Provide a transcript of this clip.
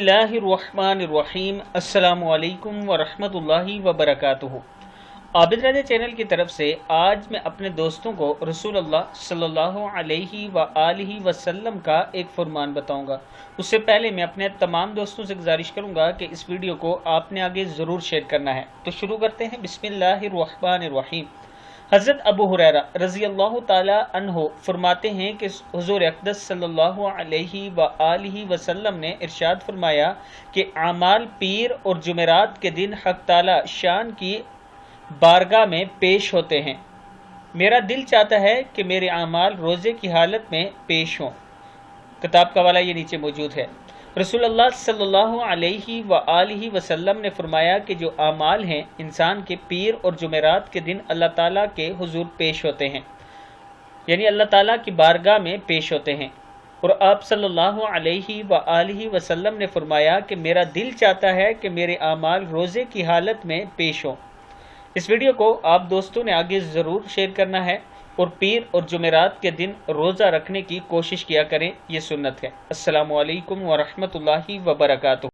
बिस्मिल्लाहिर्रहमानिर्रहीम। अस्सलामु अलैकुम वरहमतुल्लाहि वबरकातुहू। आबिद रज़ा चैनल की तरफ से आज मैं अपने दोस्तों को रसूलुल्लाह सल्लल्लाहु अलैहि व आलिहि वसल्लम का एक फरमान बताऊंगा। उससे पहले मैं अपने तमाम दोस्तों से गुजारिश करूंगा कि इस वीडियो को आपने आगे ज़रूर शेयर करना है। तो शुरू करते हैं। बिस्मिल्लाहिर्रहमानिर्रहीम। हज़रत अबू हुरैरा रज़ी अल्लाह ताला अन्हो फरमाते हैं कि हुज़ूर अक़दस सल्लल्लाहु अलैहि व आलिहि वसल्लम ने इरशाद फरमाया कि आमाल पीर और जुमेरात के दिन हक़ ताला शान की बारगाह में पेश होते हैं। मेरा दिल चाहता है कि मेरे आमाल रोज़े की हालत में पेश हों। किताब का वाला ये नीचे मौजूद है। रसूलुल्लाह सल्लल्लाहु अलैहि व आलिहि वसल्लम ने फरमाया कि जो आमाल हैं इंसान के पीर और जुमेरात के दिन अल्लाह ताला के हुजूर पेश होते हैं, यानी अल्लाह ताला की बारगाह में पेश होते हैं। और आप सल्लल्लाहु अलैहि व आलिहि वसल्लम ने फरमाया कि मेरा दिल चाहता है कि मेरे आमाल रोज़े की हालत में पेश हों। इस वीडियो को आप दोस्तों ने आगे ज़रूर शेयर करना है और पीर और जुमेरात के दिन रोज़ा रखने की कोशिश किया करें, ये सुन्नत है। अस्सलामु अलैकुम वरहमतुल्लाहि वबरकातुहू।